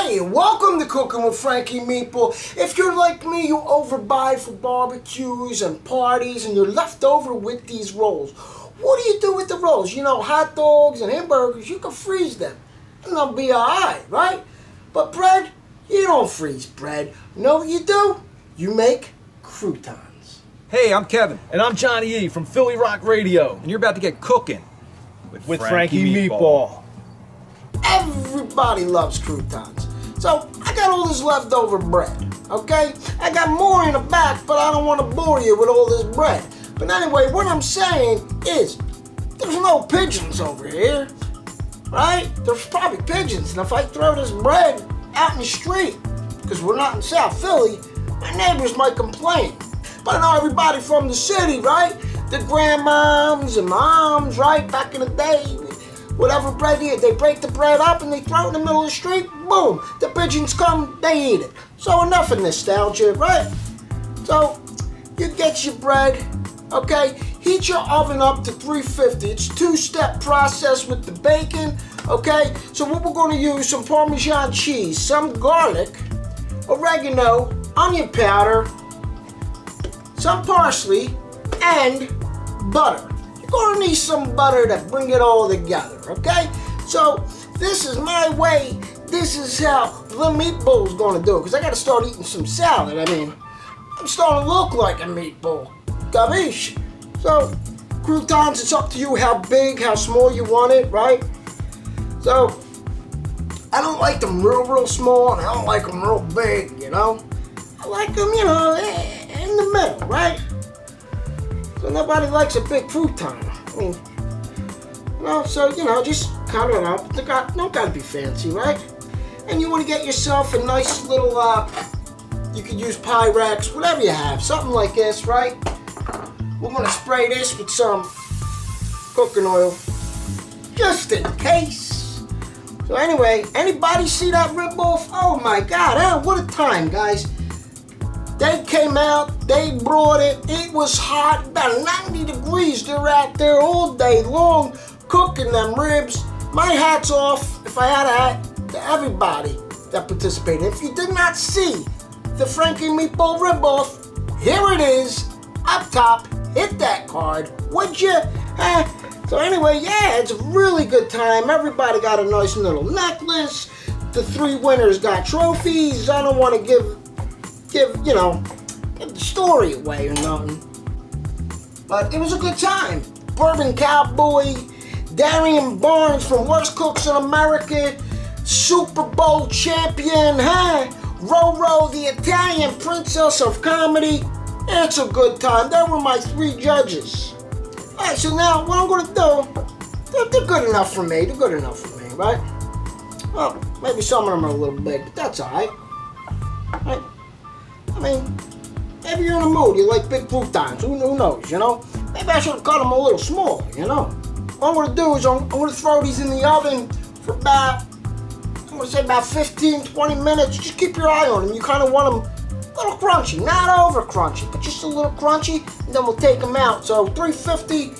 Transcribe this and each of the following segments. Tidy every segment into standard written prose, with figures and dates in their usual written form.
Hey, welcome to Cooking with Frankie Meatball. If you're like me, you overbuy for barbecues and parties and you're left over with these rolls. What do you do with the rolls? You know, hot dogs and hamburgers, you can freeze them and they'll be alright, right? But bread, you don't freeze bread. You know what you do? You make croutons. Hey, I'm Kevin. And I'm Johnny E. from Philly Rock Radio. And you're about to get cooking with Frankie Meatball. Everybody loves croutons. So I got all this leftover bread, okay? I got more in the back, but I don't want to bore you with all this bread. But anyway, what I'm saying is, there's no pigeons over here, right? There's probably pigeons, and if I throw this bread out in the street, because we're not in South Philly, my neighbors might complain. But I know everybody from the city, right? The grandmoms and moms, right? Back in the day, whatever bread is, they break the bread up and they throw it in the middle of the street, boom, the pigeons come, they eat it. So enough of nostalgia, right? So you get your bread, okay? Heat your oven up to 350. It's a two-step process with the bacon, okay? So what we're gonna use, some Parmesan cheese, some garlic, oregano, onion powder, some parsley, and butter. You're gonna need some butter to bring it all together, okay? So this is my way. This is how the meatball's gonna do it, because I gotta start eating some salad. I mean, I'm starting to look like a meatball. Gabish? So, croutons, it's up to you how big, how small you want it, right? So, I don't like them real small, and I don't like them real big, you know? I like them, you know, in the middle, right? So nobody likes a big crouton. I mean, you know, so, you know, just cut it up. They don't gotta be fancy, right? And you wanna get yourself a nice little, you could use Pyrex, whatever you have, something like this, right? We're gonna spray this with some cooking oil, just in case. So anyway, anybody see that rip-off? Oh my God, what a time, guys. They came out, they brought it, it was hot, about 90 degrees. They're out there all day long cooking them ribs. My hat's off, if I had a hat, to everybody that participated. If you did not see the Frankie Meatball rib-off, here it is, up top, hit that card, would you? So anyway, yeah, it's a really good time. Everybody got a nice little necklace. The 3 winners got trophies. I don't want to give you know, give the story away or nothing. But it was a good time. Bourbon Cowboy, Darian Barnes from Worst Cooks in America, Super Bowl champion, Roro, the Italian princess of comedy. It's a good time. They were my 3 judges. All right, so now what I'm gonna do, they're good enough for me. They're good enough for me, right? Well, maybe some of them are a little big, but that's all right. Right? I mean, maybe you're in a mood, you like big croutons, who knows, you know? Maybe I should have cut them a little smaller, you know? What I'm gonna do is I'm gonna throw these in the oven for about, I'm gonna say about 15, 20 minutes. Just keep your eye on them. You kind of want them a little crunchy, not over crunchy, but just a little crunchy, and then we'll take them out. So 350,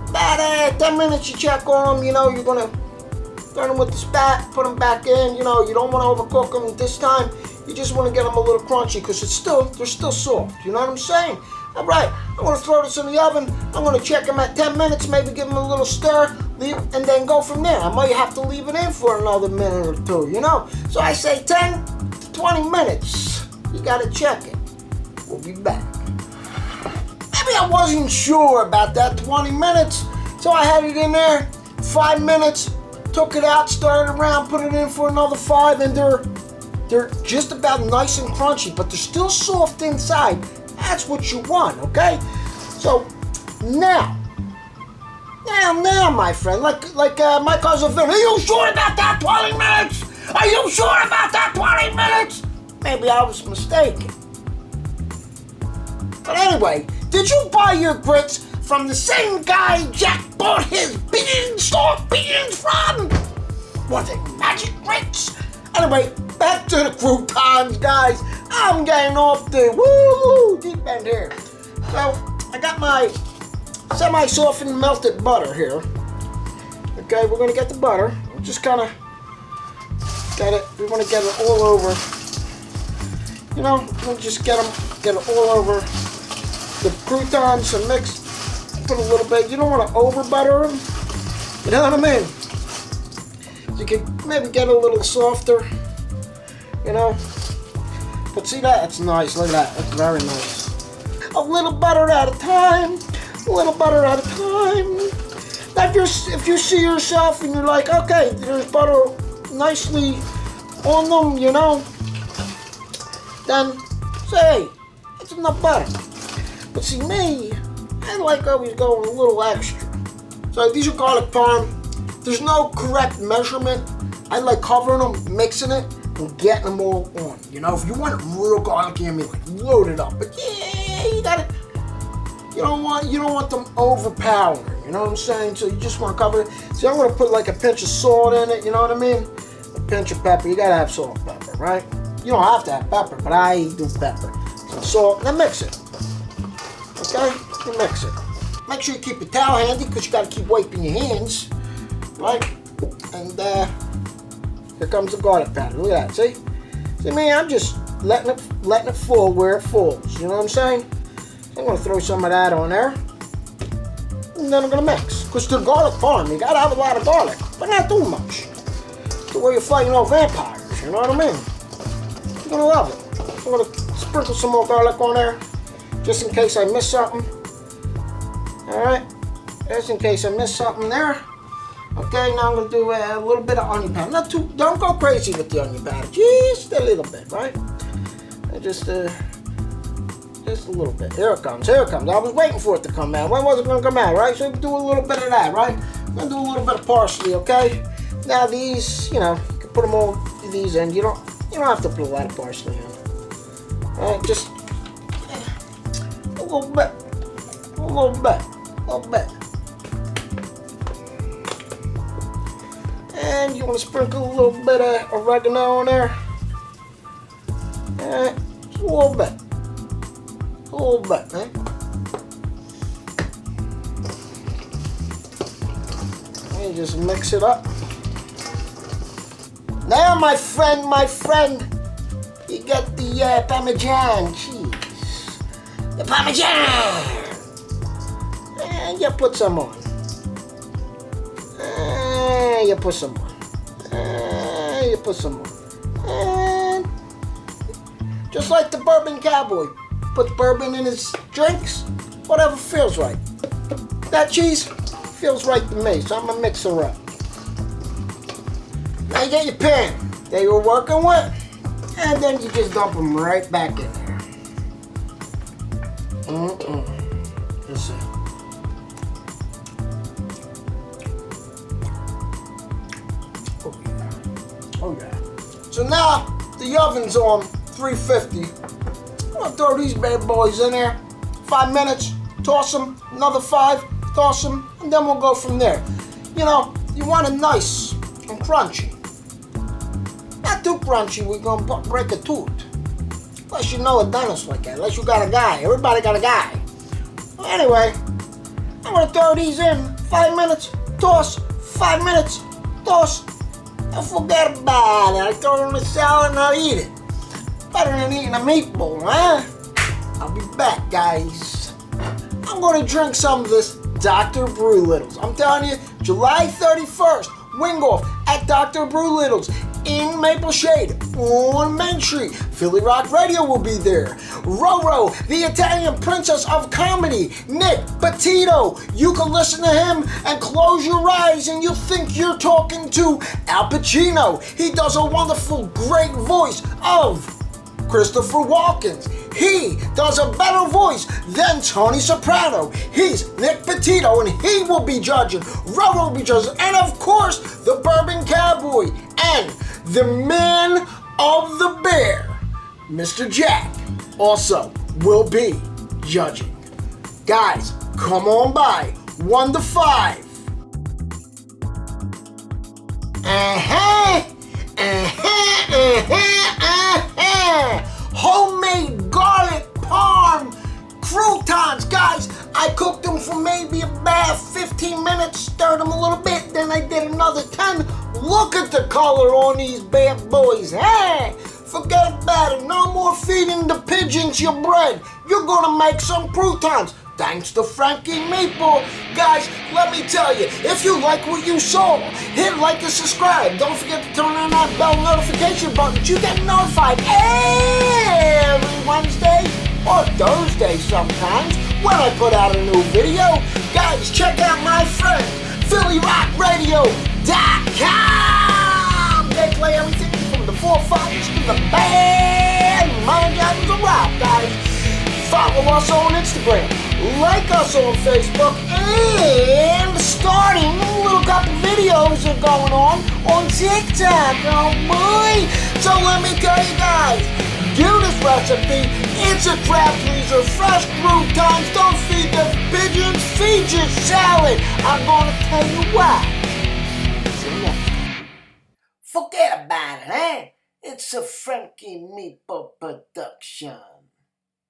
about 10 minutes you check on them, you know, you're gonna turn them with the spat, put them back in, you know, you don't want to overcook them this time. You just want to get them a little crunchy because they're still soft. You know what I'm saying? All right, I'm going to throw this in the oven. I'm going to check them at 10 minutes, maybe give them a little stir, and then go from there. I might have to leave it in for another minute or two, you know? So I say 10 to 20 minutes. You got to check it. We'll be back. Maybe I wasn't sure about that 20 minutes, so I had it in there 5 minutes, took it out, started around, put it in for another 5, and they're just about nice and crunchy, but they're still soft inside. That's what you want, okay? So now, my friend, like my cousin Vin, are you sure about that 20 minutes? Are you sure about that 20 minutes? Maybe I was mistaken. But anyway, did you buy your grits from the same guy Jack bought his beanstalk beans from? Was it Magic Grits? Anyway, back to the croutons, guys. I'm getting off the deep end here. So, I got my semi-softened melted butter here. Okay, we're gonna get the butter. Just kind of Get it. We want to get it all over. You know, we'll just get it all over the croutons and mix. Put a little bit. You don't want to over butter them. You know what I mean? You could maybe get a little softer. You know. But see that? That's nice. Look at that. That's very nice. A little butter at a time. A little butter at a time. Now if you see yourself and you're like, okay, there's butter nicely on them, you know, then say, hey, it's enough butter. But see me, I like always going a little extra. So these are garlic parm. There's no correct measurement. I like covering them, mixing it, and getting them all on. You know, if you want it real garlicky, I mean, like load it up. But yeah, you got it. You don't want them overpowering. You know what I'm saying? So you just want to cover it. See, I'm gonna put like a pinch of salt in it. You know what I mean? A pinch of pepper. You gotta have salt and pepper, right? You don't have to have pepper, but I do pepper. Some salt, then mix it. Okay? You mix it. Make sure you keep your towel handy because you gotta keep wiping your hands, right? And here comes the garlic powder. Look at that. See? See me? I'm just letting it fall where it falls. You know what I'm saying? I'm gonna throw some of that on there. And then I'm gonna mix. Because the garlic parm, you gotta have a lot of garlic, but not too much. The way you're fighting off vampires, you know what I mean? You're gonna love it. I'm gonna sprinkle some more garlic on there, just in case I miss something. Alright, just in case I miss something there. Okay, now I'm gonna do a little bit of onion powder. Not too, don't go crazy with the onion powder, just a little bit, right? And just a little bit. Here it comes, here it comes. I was waiting for it to come out. When was it gonna come out, right? So do a little bit of that, right? I'm gonna do a little bit of parsley, okay? Now these, you know, you can put them all these in. You don't have to put a lot of parsley in. All right, just a little bit, a little bit, a little bit. And you want to sprinkle a little bit of oregano on there. All right, just a little bit. A little bit, man. And just mix it up. Now, my friend, you get the Parmesan cheese. The Parmesan! And you put some on. And you put some on. And you put some on. And just like the bourbon cowboy. Put bourbon in his drinks, whatever feels right. That cheese feels right to me, so I'm gonna mix her up. Now you get your pan that you were working with, and then you just dump them right back in there. Let's see. Oh yeah. Oh yeah. So now the oven's on 350. I'm gonna throw these bad boys in there. 5 minutes, toss them, another 5, toss them, and then we'll go from there. You know, you want it nice and crunchy. Not too crunchy, we're gonna break a tooth. Unless you know a dentist like that, unless you got a guy. Everybody got a guy. Well, anyway, I'm gonna throw these in. 5 minutes, toss, 5 minutes, toss, and forget about it. I throw it in the salad and I'll eat it. Better than eating a meatball, huh? I'll be back, guys. I'm gonna drink some of this Dr. Brew Littles. I'm telling you, July 31st, wing off at Dr. Brew Littles in Maple Shade on Main Street. Philly Rock Radio will be there. Roro, the Italian princess of comedy, Nick Petito. You can listen to him and close your eyes and you'll think you're talking to Al Pacino. He does a wonderful, great voice of Christopher Walken. He does a better voice than Tony Soprano. He's Nick Petito and he will be judging. Roro will be judging. And of course, the Bourbon Cowboy and the man of the bear, Mr. Jack, also will be judging. Guys, come on by. 1 to 5. Homemade garlic parm croutons, guys. I cooked them for maybe about 15 minutes, stirred them a little bit, then I did another 10 Look at the color on these bad boys. Hey, forget about it. No more feeding the pigeons your bread. You're gonna make some croutons. Thanks to Frankie Meatball. Guys, let me tell you, if you like what you saw, hit like and subscribe. Don't forget to turn on that bell notification button so you get notified every Wednesday or Thursday sometimes when I put out a new video. Guys, check out my friend, PhillyRockRadio.com. They play everything from the forefathers to the band. My guys a rock, guys. Follow us on Instagram, like us on Facebook, and starting a little couple videos are going on TikTok. Oh boy! So let me tell you guys, do this recipe. It's a crowd pleaser. Fresh croutons. Don't feed the pigeons. Feed your salad. I'm gonna tell you why. See you next time. Forget about it, eh? It's a Frankie Meatball production.